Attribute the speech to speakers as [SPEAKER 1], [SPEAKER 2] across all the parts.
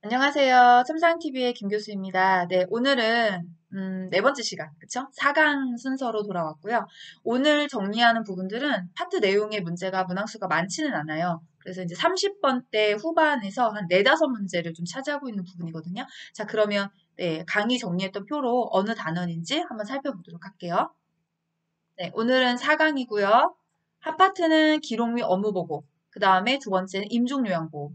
[SPEAKER 1] 안녕하세요. 첨상TV의 김 교수입니다. 네, 오늘은 네 번째 시간, 그쵸? 4강 순서로 돌아왔고요. 오늘 정리하는 부분들은 파트 내용의 문제가 문항수가 많지는 않아요. 그래서 이제 30번대 후반에서 한 4~5문제를 좀 차지하고 있는 부분이거든요. 자, 그러면 네, 강의 정리했던 표로 어느 단원인지 한번 살펴보도록 할게요. 네, 오늘은 4강이고요. 한 파트는 기록 및 업무 보고, 그 다음에 두 번째는 임종 요양 보고.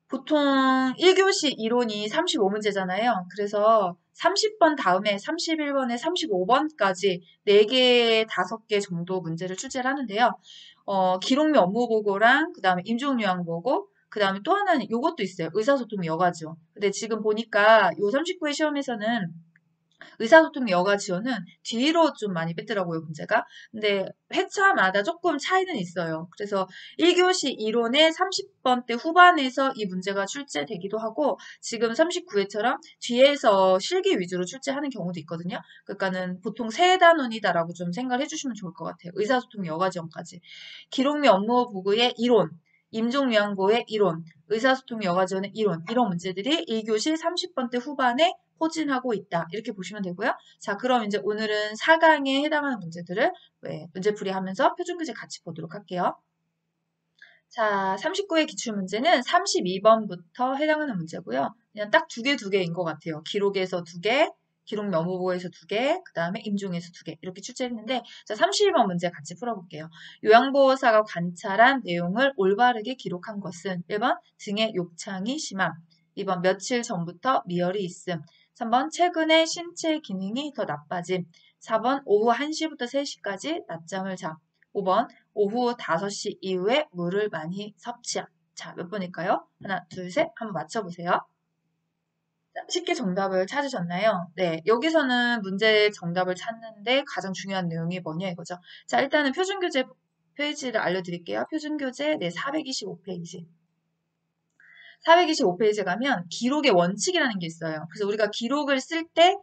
[SPEAKER 1] 보통 1교시 이론이 35문제잖아요. 그래서 30번 다음에 31번에 35번까지 4개, 5개 정도 문제를 출제를 하는데요. 기록 및 업무 보고랑 그 다음에 임종 요양 보고 그 다음에 또 하나는 요것도 있어요. 의사소통 여가지원. 근데 지금 보니까 요 39회 시험에서는 의사소통 여가 지원은 뒤로 좀 많이 뺐더라고요, 문제가. 근데 회차마다 조금 차이는 있어요. 그래서 1교시 이론의 30번대 후반에서 이 문제가 출제되기도 하고 지금 39회처럼 뒤에서 실기 위주로 출제하는 경우도 있거든요. 그러니까는 보통 세 단원이다라고 좀 생각을 해주시면 좋을 것 같아요. 의사소통 여가 지원까지. 기록 및 업무 보고의 이론, 임종요양보의 이론, 의사소통 여가지원의 이론, 이런 문제들이 1교시 30번대 후반에 포진하고 있다. 이렇게 보시면 되고요. 자, 그럼 이제 오늘은 4강에 해당하는 문제들을 문제풀이하면서 표준교재 같이 보도록 할게요. 자, 39의 기출문제는 32번부터 해당하는 문제고요. 그냥 딱 두 개인 것 같아요. 기록에서 두 개, 기록 면모보에서 두 개, 그 다음에 임종에서 두 개. 이렇게 출제했는데, 자, 32번 문제 같이 풀어볼게요. 요양보호사가 관찰한 내용을 올바르게 기록한 것은 1번 등의 욕창이 심함, 2번 며칠 전부터 미열이 있음, 3번 최근에 신체 기능이 더 나빠짐, 4번 오후 1시부터 3시까지 낮잠을 잠, 5번 오후 5시 이후에 물을 많이 섭취함. 자, 몇 번일까요? 하나, 둘, 셋. 한번 맞춰보세요. 자, 쉽게 정답을 찾으셨나요? 네, 여기서는 문제 정답을 찾는데 가장 중요한 내용이 뭐냐 이거죠. 자, 일단은 표준교재 페이지를 알려드릴게요. 표준교재 네, 425페이지. 425페이지 가면 기록의 원칙이라는 게 있어요. 그래서 우리가 기록을 쓸 때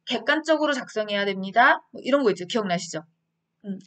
[SPEAKER 1] 객관적으로 작성해야 됩니다. 뭐 이런 거 있죠. 기억나시죠?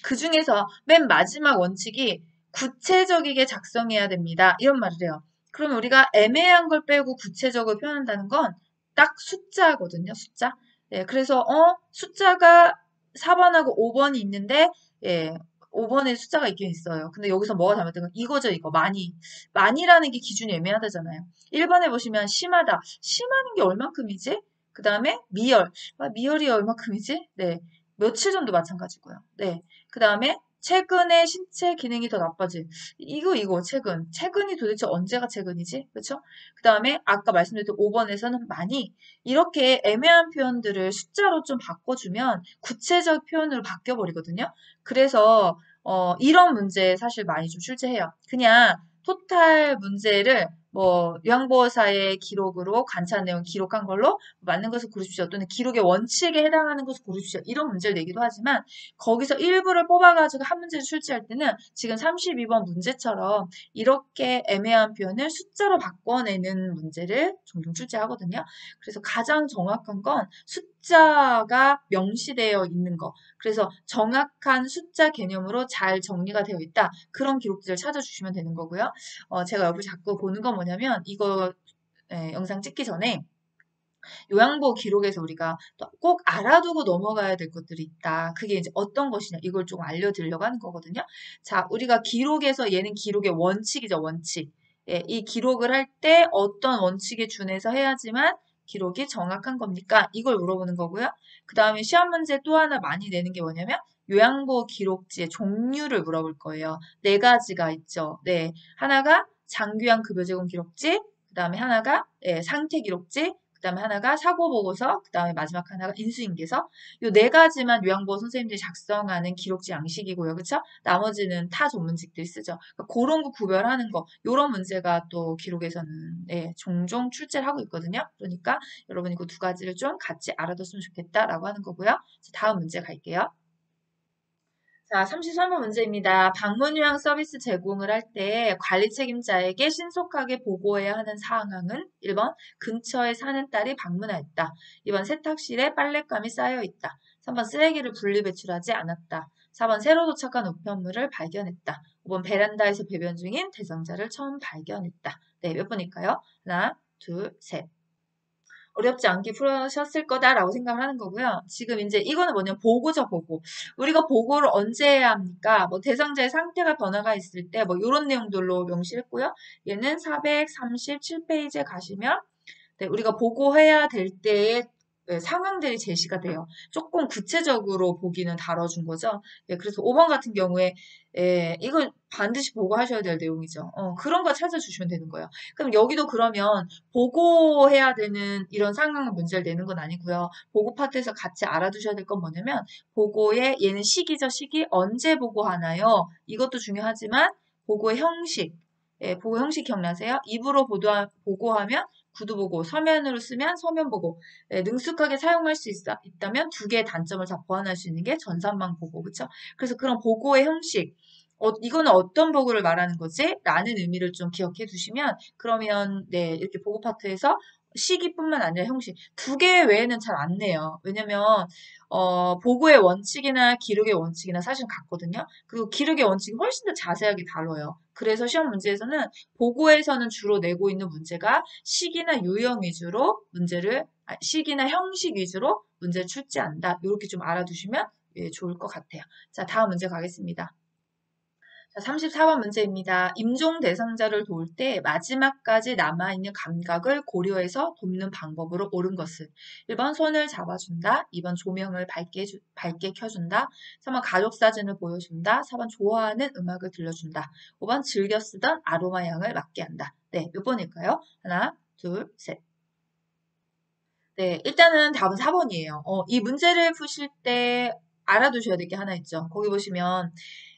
[SPEAKER 1] 그 중에서 맨 마지막 원칙이 구체적이게 작성해야 됩니다. 이런 말을 해요. 그러면 우리가 애매한 걸 빼고 구체적으로 표현한다는 건 딱 숫자거든요. 숫자. 예, 그래서 숫자가 4번하고 5번이 있는데 예, 5번에 숫자가 있긴 있어요. 근데 여기서 뭐가 잘못된 건 이거죠, 이거. 많이. 많이라는 게 기준이 애매하다잖아요. 1번에 보시면 심하다. 심하는 게 얼만큼이지? 그 다음에 미열. 미열이 얼만큼이지? 네. 며칠 전도 마찬가지고요. 네. 그 다음에 최근에 신체 기능이 더 나빠진 이거 최근이 도대체 언제가 최근이지? 그렇죠? 그 다음에 아까 말씀드렸던 5번에서는 많이 이렇게 애매한 표현들을 숫자로 좀 바꿔주면 구체적 표현으로 바뀌어버리거든요. 그래서 이런 문제 사실 많이 좀 출제해요. 그냥 토탈 문제를 뭐 요양보호사의 기록으로 관찰 내용 기록한 걸로 맞는 것을 고르십시오. 또는 기록의 원칙에 해당하는 것을 고르십시오. 이런 문제를 내기도 하지만 거기서 일부를 뽑아가지고 한 문제를 출제할 때는 지금 32번 문제처럼 이렇게 애매한 표현을 숫자로 바꿔내는 문제를 종종 출제하거든요. 그래서 가장 정확한 건 숫자가 명시되어 있는 거. 그래서 정확한 숫자 개념으로 잘 정리가 되어 있다. 그런 기록들을 찾아주시면 되는 거고요. 제가 옆을 자꾸 보는 건 뭐냐면 이거 영상 찍기 전에 요양보 기록에서 우리가 꼭 알아두고 넘어가야 될 것들이 있다. 그게 이제 어떤 것이냐 이걸 좀 알려드리려고 하는 거거든요. 자, 우리가 기록에서 얘는 기록의 원칙이죠, 원칙. 예, 이 기록을 할 때 어떤 원칙에 준해서 해야지만 기록이 정확한 겁니까? 이걸 물어보는 거고요. 그 다음에 시험 문제 또 하나 많이 내는 게 뭐냐면 요양보 기록지의 종류를 물어볼 거예요. 네 가지가 있죠. 네, 하나가 장기요양 급여 제공 기록지, 그 다음에 하나가 상태 기록지, 그다음에 하나가 사고 보고서, 그다음에 마지막 하나가 인수인계서. 요 네 가지만 요양보호 선생님들이 작성하는 기록지 양식이고요. 그쵸? 나머지는 타 전문직들이 쓰죠. 그러니까 그런 거 구별하는 거, 요런 문제가 또 기록에서는 종종 출제를 하고 있거든요. 그러니까 여러분이 그 두 가지를 좀 같이 알아뒀으면 좋겠다라고 하는 거고요. 자, 다음 문제 갈게요. 자, 33번 문제입니다. 방문 요양 서비스 제공을 할 때 관리 책임자에게 신속하게 보고해야 하는 사항은 1번 근처에 사는 딸이 방문하였다. 2번 세탁실에 빨랫감이 쌓여 있다. 3번 쓰레기를 분리 배출하지 않았다. 4번 새로 도착한 우편물을 발견했다. 5번 베란다에서 배변 중인 대상자를 처음 발견했다. 네, 몇 번일까요? 하나, 둘, 셋. 어렵지 않게 풀으셨을 거다라고 생각을 하는 거고요. 지금 이제 이거는 뭐냐면 보고죠, 보고. 우리가 보고를 언제 해야 합니까? 뭐 대상자의 상태가 변화가 있을 때 뭐 이런 내용들로 명시했고요. 얘는 437페이지에 가시면 네, 우리가 보고해야 될 때의 상황들이 제시가 돼요. 조금 구체적으로 보기는 다뤄준 거죠. 예, 그래서 5번 같은 경우에 이걸 반드시 보고하셔야 될 내용이죠. 그런 거 찾아주시면 되는 거예요. 그럼 여기도 그러면 보고해야 되는 이런 상황 문제를 내는 건 아니고요. 보고 파트에서 같이 알아두셔야 될 건 뭐냐면 보고의 얘는 시기죠. 시기 언제 보고하나요? 이것도 중요하지만 보고의 형식. 보고 형식 기억나세요? 입으로 보고하면 구두보고, 서면으로 쓰면 서면보고, 능숙하게 사용할 수 있다면 두 개의 단점을 다 보완할 수 있는 게 전산망 보고, 그쵸? 그래서 그런 보고의 형식, 이거는 어떤 보고를 말하는 거지? 라는 의미를 좀 기억해 두시면, 그러면, 네, 이렇게 보고 파트에서 시기뿐만 아니라 형식, 두 개 외에는 잘 안 내요. 왜냐면, 보고의 원칙이나 기록의 원칙이나 사실 같거든요. 그리고 기록의 원칙이 훨씬 더 자세하게 다뤄요. 그래서 시험 문제에서는 보고에서는 주로 내고 있는 문제가 시기나 유형 위주로 시기나 형식 위주로 문제를 출제한다. 이렇게 좀 알아두시면 좋을 것 같아요. 자, 다음 문제 가겠습니다. 자, 34번 문제입니다. 임종 대상자를 도울 때 마지막까지 남아있는 감각을 고려해서 돕는 방법으로 옳은 것은 1번 손을 잡아준다. 2번 조명을 밝게 켜준다. 3번 가족 사진을 보여준다. 4번 좋아하는 음악을 들려준다. 5번 즐겨 쓰던 아로마 향을 맡게 한다. 네, 몇 번일까요? 하나, 둘, 셋. 네, 일단은 답은 4번이에요. 이 문제를 푸실 때 알아두셔야 될 게 하나 있죠. 거기 보시면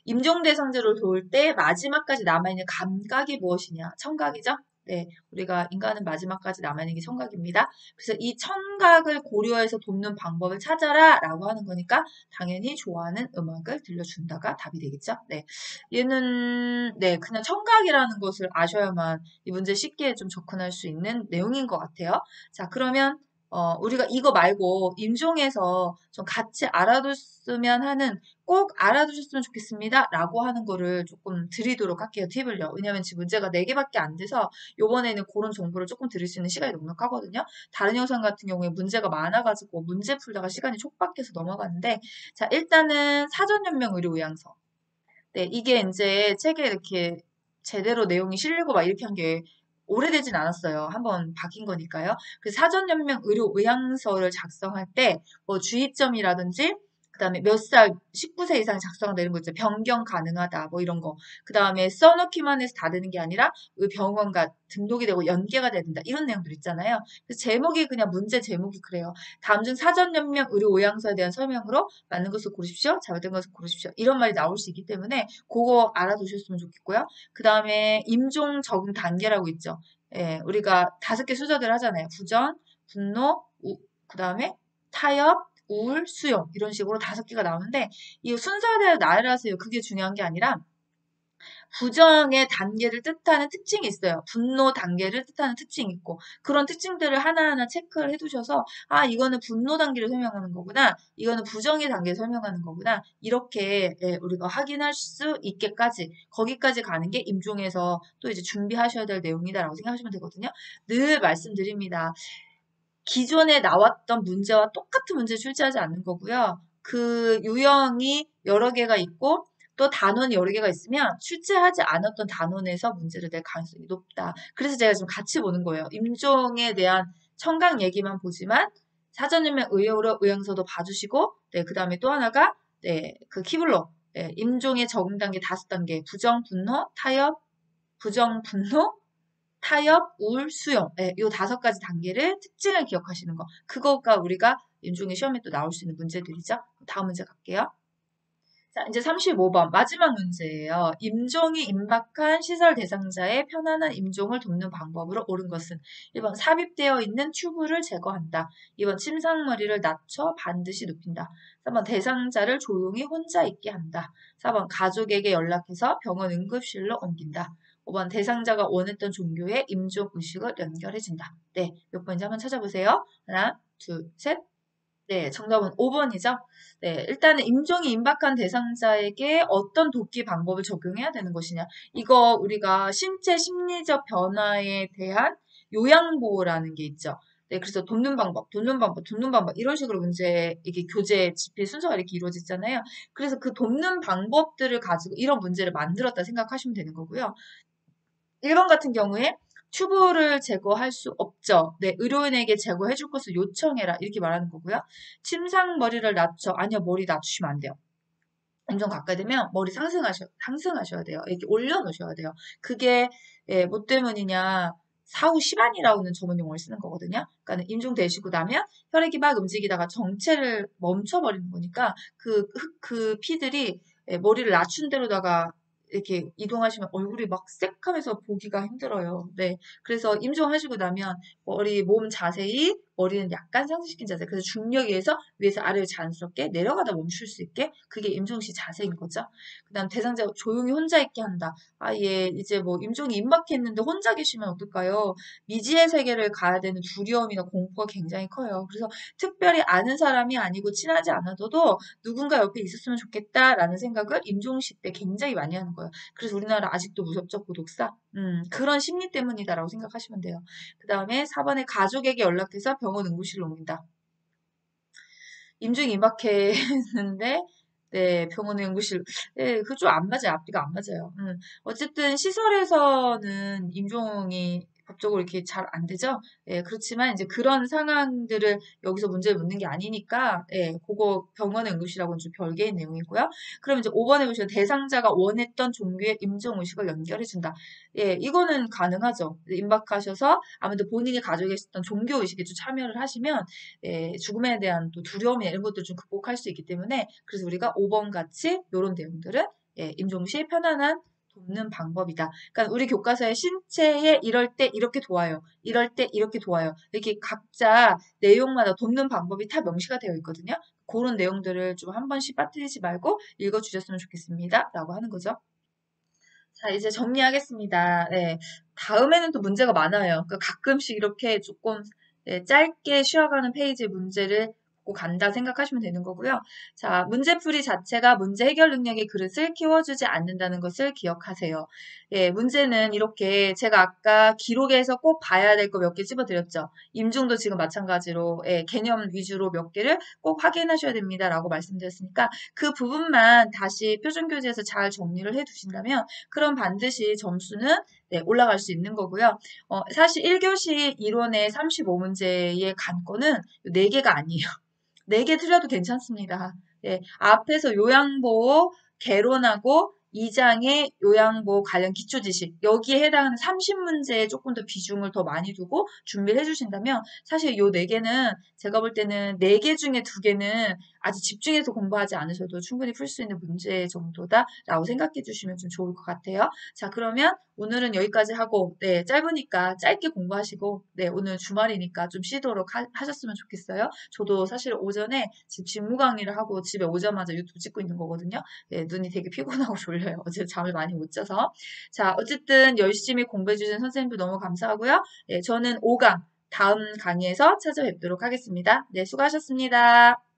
[SPEAKER 1] 임종대상자를 도울 때 마지막까지 남아있는 감각이 무엇이냐? 청각이죠? 네, 우리가 인간은 마지막까지 남아있는 게 청각입니다. 그래서 이 청각을 고려해서 돕는 방법을 찾아라 라고 하는 거니까 당연히 좋아하는 음악을 들려준다가 답이 되겠죠? 네, 얘는 네 그냥 청각이라는 것을 아셔야만 이 문제 쉽게 좀 접근할 수 있는 내용인 것 같아요. 자, 그러면 우리가 이거 말고 임종에서 좀 같이 알아뒀으면 하는 꼭 알아두셨으면 좋겠습니다. 라고 하는 거를 조금 드리도록 할게요. 팁을요. 왜냐면 지금 문제가 4개밖에 안 돼서 요번에는 그런 정보를 조금 드릴 수 있는 시간이 넉넉하거든요. 다른 영상 같은 경우에 문제가 많아가지고 문제 풀다가 시간이 촉박해서 넘어갔는데 자, 일단은 사전연명 의료의향서. 네, 이게 이제 책에 이렇게 제대로 내용이 실리고 막 이렇게 한 게 오래되진 않았어요. 한번 바뀐 거니까요. 그 사전연명 의료 의향서를 작성할 때 뭐 주의점이라든지 그다음에 몇 살, 19세 이상 작성한다 이런 거 있죠. 변경 가능하다 뭐 이런 거. 그다음에 써놓기만 해서 다 되는 게 아니라 그 병원과 등록이 되고 연계가 돼야 된다. 이런 내용들 있잖아요. 그래서 제목이 그냥 문제 제목이 그래요. 다음 중 사전연명 의료 의향서에 대한 설명으로 맞는 것을 고르십시오. 잘못된 것을 고르십시오. 이런 말이 나올 수 있기 때문에 그거 알아두셨으면 좋겠고요. 그 다음에 임종 적응 단계라고 있죠. 예, 우리가 5개 순서들 하잖아요. 부전, 분노, 그 다음에 타협, 우울, 수용 이런 식으로 5개가 나오는데 이 순서대로 나열하세요. 그게 중요한 게 아니라 부정의 단계를 뜻하는 특징이 있어요. 분노 단계를 뜻하는 특징이 있고 그런 특징들을 하나하나 체크를 해두셔서 아 이거는 분노 단계를 설명하는 거구나. 이거는 부정의 단계를 설명하는 거구나. 이렇게 우리가 확인할 수 있게까지 거기까지 가는 게 임종에서 또 이제 준비하셔야 될 내용이다라고 생각하시면 되거든요. 늘 말씀드립니다. 기존에 나왔던 문제와 똑같은 문제 출제하지 않는 거고요. 그 유형이 여러 개가 있고 또 단원이 여러 개가 있으면 출제하지 않았던 단원에서 문제를 낼 가능성이 높다. 그래서 제가 지금 같이 보는 거예요. 임종에 대한 청각 얘기만 보지만 사전유명 의료로 의향서도 봐주시고 네, 그 다음에 또 하나가 네, 그 키블로 네, 임종의 적응 단계 5단계 부정, 분노, 타협, 부정, 분노, 타협, 우울, 수용. 네, 이 5가지 단계를 특징을 기억하시는 거. 그거가 우리가 임종의 시험에 또 나올 수 있는 문제들이죠. 다음 문제 갈게요. 자, 이제 35번 마지막 문제예요. 임종이 임박한 시설 대상자의 편안한 임종을 돕는 방법으로 옳은 것은 1번 삽입되어 있는 튜브를 제거한다. 2번 침상머리를 낮춰 반드시 눕힌다. 3번 대상자를 조용히 혼자 있게 한다. 4번 가족에게 연락해서 병원 응급실로 옮긴다. 5번 대상자가 원했던 종교의 임종 의식을 연결해준다. 네, 몇 번인지 한번 찾아보세요. 하나, 둘, 셋. 네, 정답은 5번이죠. 네, 일단은 임종이 임박한 대상자에게 어떤 돕기 방법을 적용해야 되는 것이냐. 이거 우리가 신체 심리적 변화에 대한 요양보호라는 게 있죠. 네, 그래서 돕는 방법, 돕는 방법, 돕는 방법 이런 식으로 문제 이게 교재 집필 순서가 이렇게 이루어지잖아요. 그래서 그 돕는 방법들을 가지고 이런 문제를 만들었다 생각하시면 되는 거고요. 1번 같은 경우에 튜브를 제거할 수 없죠. 네, 의료인에게 제거해 줄 것을 요청해라. 이렇게 말하는 거고요. 침상 머리를 낮춰. 아니요, 머리 낮추시면 안 돼요. 엄청 가까이 되면 머리 상승하셔야 돼요. 이렇게 올려놓으셔야 돼요. 그게 뭐 때문이냐. 사후 시반이라고는 전문 용어를 쓰는 거거든요. 그러니까 임종되시고 나면 혈액이 막 움직이다가 정체를 멈춰버리는 거니까 그 피들이 머리를 낮춘 데로다가 이렇게 이동하시면 얼굴이 막 새카면서 보기가 힘들어요. 네. 그래서 임종하시고 나면 몸 자세히 머리는 약간 상승시킨 자세. 그래서 중력에 의해서 위에서 아래로 자연스럽게 내려가다 멈출 수 있게 그게 임종시 자세인 거죠. 그다음 대상자 조용히 혼자 있게 한다. 아, 예, 이제 뭐 임종이 임박했는데 혼자 계시면 어떨까요? 미지의 세계를 가야 되는 두려움이나 공포가 굉장히 커요. 그래서 특별히 아는 사람이 아니고 친하지 않아도 누군가 옆에 있었으면 좋겠다라는 생각을 임종시 때 굉장히 많이 하는 거예요. 그래서 우리나라 아직도 무섭죠, 고독사? 그런 심리 때문이다라고 생각하시면 돼요. 그 다음에 4번에 가족에게 연락해서 병원 응급실로 옮긴다. 임종이 임박했는데 네, 병원의 응급실. 네, 그 좀 안 맞아요. 앞뒤가 안 맞아요. 어쨌든 시설에서는 임종이 법적으로 이렇게 잘 안 되죠. 예, 그렇지만 이제 그런 상황들을 여기서 문제를 묻는 게 아니니까, 예, 그거 병원의 응급실하고는 좀 별개의 내용이고요. 그럼 이제 5번에 보시면 대상자가 원했던 종류의 임종 의식을 연결해준다. 예, 이거는 가능하죠. 임박하셔서 아무래도 본인이 가지고 계셨던 종교 의식에 좀 참여를 하시면 예, 죽음에 대한 또 두려움이나 이런 것들 좀 극복할 수 있기 때문에 그래서 우리가 5번 같이 이런 내용들은 예, 임종 시 편안한 돕는 방법이다. 그러니까 우리 교과서에 신체에 이럴 때 이렇게 도와요. 이럴 때 이렇게 도와요. 이렇게 각자 내용마다 돕는 방법이 다 명시가 되어 있거든요. 그런 내용들을 좀 한 번씩 빠뜨리지 말고 읽어주셨으면 좋겠습니다. 라고 하는 거죠. 자, 이제 정리하겠습니다. 네. 다음에는 또 문제가 많아요. 그러니까 가끔씩 이렇게 조금 네, 짧게 쉬어가는 페이지 문제를 보고 간다 생각하시면 되는 거고요. 자, 문제풀이 자체가 문제 해결 능력의 그릇을 키워주지 않는다는 것을 기억하세요. 예, 문제는 이렇게 제가 아까 기록에서 꼭 봐야 될 거 몇 개 집어드렸죠. 임종도 지금 마찬가지로 예, 개념 위주로 몇 개를 꼭 확인하셔야 됩니다라고 말씀드렸으니까 그 부분만 다시 표준교재에서 잘 정리를 해 두신다면 그럼 반드시 점수는 네, 올라갈 수 있는 거고요. 사실 1교시 이론의 35문제의 관건은 4개가 아니에요. 4개 틀려도 괜찮습니다. 예, 앞에서 요양보호, 개론하고 2장의 요양보호 관련 기초지식 여기에 해당하는 30문제에 조금 더 비중을 더 많이 두고 준비를 해주신다면 사실 요 4개는 제가 볼 때는 4개 중에 2개는 아주 집중해서 공부하지 않으셔도 충분히 풀 수 있는 문제 정도다라고 생각해 주시면 좀 좋을 것 같아요. 자, 그러면 오늘은 여기까지 하고 네, 짧으니까 짧게 공부하시고 네, 오늘 주말이니까 좀 쉬도록 하셨으면 좋겠어요. 저도 사실 오전에 지금 직무 강의를 하고 집에 오자마자 유튜브 찍고 있는 거거든요. 네, 눈이 되게 피곤하고 졸려요. 어제 잠을 많이 못 자서. 자, 어쨌든 열심히 공부해주신 선생님들 너무 감사하고요. 네, 저는 5강 다음 강의에서 찾아뵙도록 하겠습니다. 네, 수고하셨습니다.